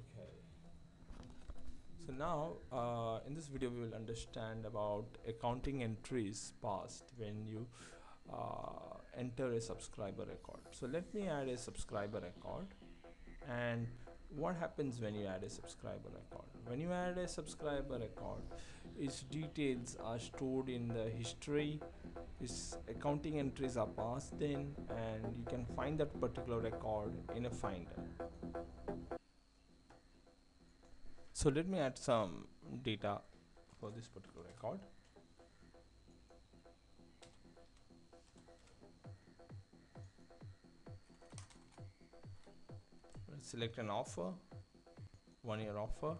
Okay. So now, in this video, we will understand about accounting entries passed when you enter a subscriber record. So let me add a subscriber record. And what happens when you add a subscriber record? When you add a subscriber record, its details are stored in the history, its accounting entries are passed in, and you can find that particular record in a finder. So let me add some data for this particular record. Let's select an offer, 1 year offer,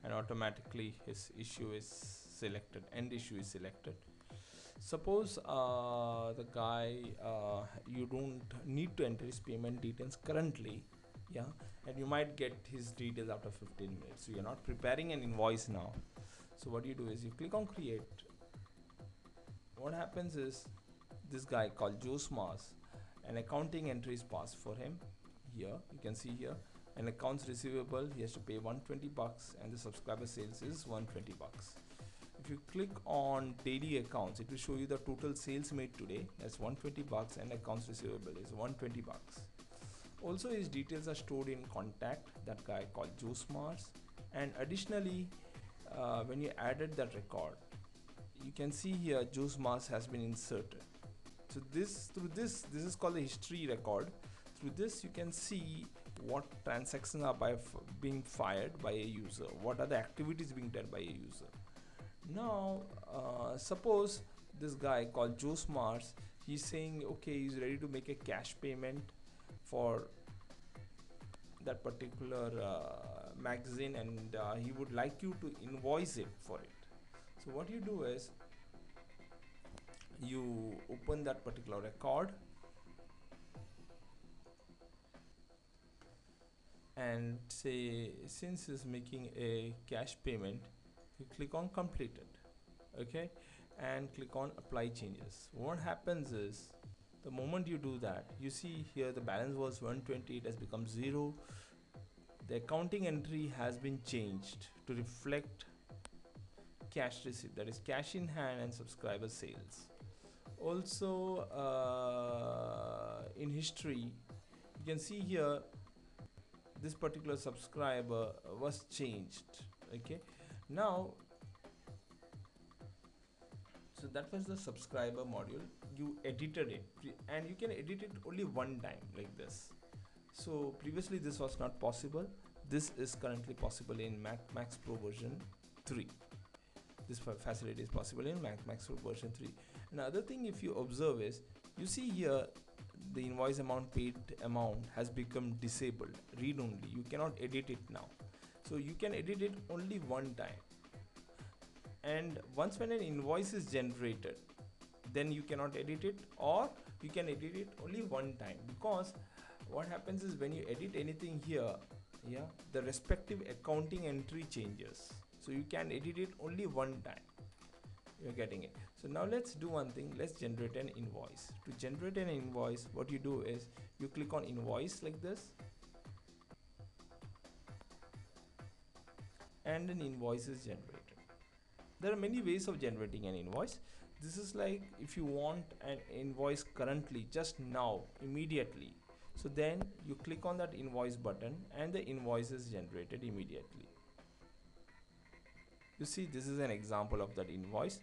and automatically his issue is selected, end issue is selected. Suppose the guy, you don't need to enter his payment details currently, yeah, and you might get his details after 15 minutes. So you're not preparing an invoice now. So what you do is you click on create. What happens is this guy called Joe Mars, an accounting entry is passed for him. Here you can see here an accounts receivable, he has to pay 120 bucks, and the subscriber sales is 120 bucks. If you click on daily accounts, it will show you the total sales made today, that's 120 bucks, and accounts receivable is 120 bucks. Also his details are stored in contact, that guy called Joe Mars. And additionally, when you added that record, you can see here Joe Mars has been inserted. So this is called the history record. Through this you can see what transactions are being fired by a user, what are the activities being done by a user. Now suppose this guy called Joe Mars, he's saying okay, he's ready to make a cash payment for that particular magazine, and he would like you to invoice it for it. So what you do is you open that particular record, and say since he's making a cash payment, you click on completed, okay, and click on apply changes. What happens is the moment you do that, you see here the balance was 120, it has become 0. The accounting entry has been changed to reflect cash receipt, that is cash in hand and subscriber sales. Also in history you can see here this particular subscriber was changed, okay. Now so that was the subscriber module, you edited it, and you can edit it only one time like this. So previously this was not possible, this is currently possible in Max Pro version 3. This facility is possible in Max Pro version 3. Another thing, if you observe, is you see here the invoice amount, paid amount has become disabled, read only, you cannot edit it now. So you can edit it only one time, and once when an invoice is generated, then you cannot edit it, or you can edit it only one time. Because what happens is when you edit anything here, yeah, the respective accounting entry changes, so you can edit it only one time. You're getting it? So now let's do one thing, let's generate an invoice. To generate an invoice, what you do is you click on invoice like this, and an invoice is generated. There are many ways of generating an invoice. This is like if you want an invoice currently, just now, immediately, so then you click on that invoice button and the invoice is generated immediately. You see, this is an example of that invoice.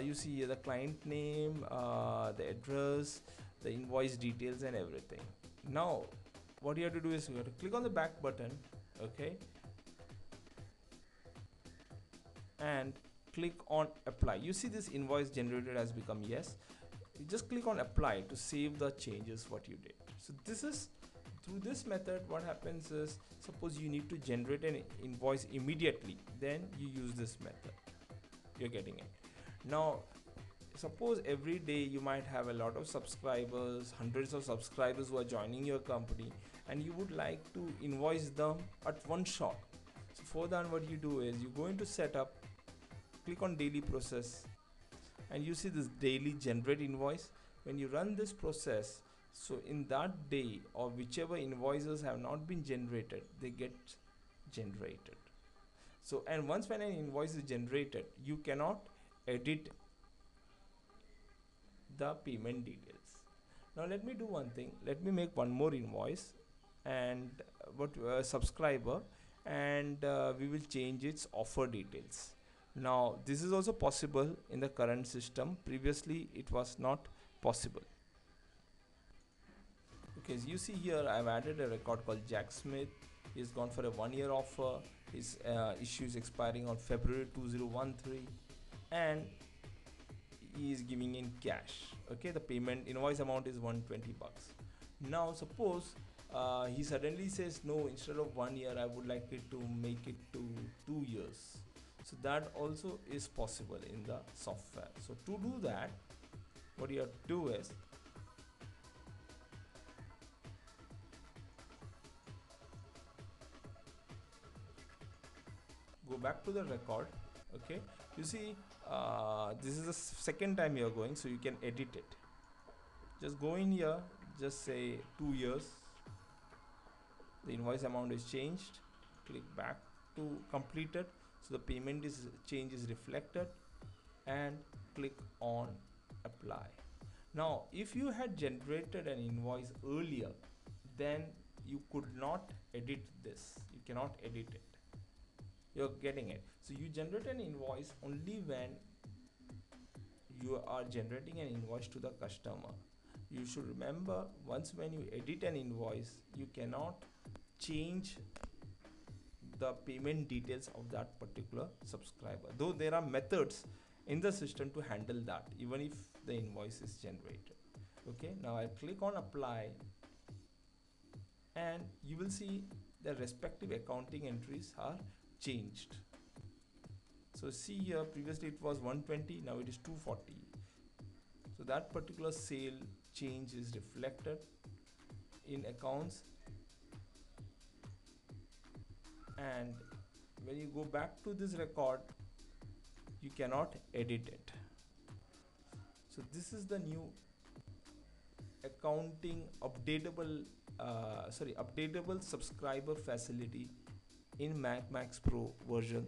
You see here the client name, the address, the invoice details and everything. Now what you have to do is you have to click on the back button, okay, and click on apply. You see this invoice generated has become yes. You just click on apply to save the changes what you did. So this is through this method. What happens is, suppose you need to generate an invoice immediately, then you use this method. You're getting it? Now suppose every day you might have a lot of subscribers, hundreds of subscribers who are joining your company, and you would like to invoice them at one shot. So for that, what you do is you go into setup, click on daily process, and you see this daily generate invoice. When you run this process, so in that day or whichever invoices have not been generated, they get generated. So, and once when an invoice is generated, you cannot edit the payment details. Now let me do one thing, let me make one more invoice, and what subscriber, and we will change its offer details. Now this is also possible in the current system, previously it was not possible. Okay, as you see here, I've added a record called Jack Smith. He's gone for a 1 year offer. His issue is expiring on February 2013, and he is giving in cash. Okay, the payment invoice amount is 120 bucks. Now suppose he suddenly says no, instead of 1 year I would like it to make it to 2 years. So that also is possible in the software. So to do that, what you have to do is go back to the record. Okay, you see this is the second time you are going, so you can edit it. Just go in here, just say 2 years, the invoice amount is changed, click back to completed, so the payment is change is reflected, and click on apply. Now if you had generated an invoice earlier, then you could not edit this, you cannot edit it. You're getting it? So you generate an invoice only when you are generating an invoice to the customer. You should remember, once when you edit an invoice, you cannot change the payment details of that particular subscriber, though there are methods in the system to handle that even if the invoice is generated. Okay, now I click on apply, and you will see the respective accounting entries are changed. So see here, previously it was 120, now it is 240. So that particular sale change is reflected in accounts, and when you go back to this record, you cannot edit it. So this is the new accounting updatable updatable subscriber facility in Mac Max Pro version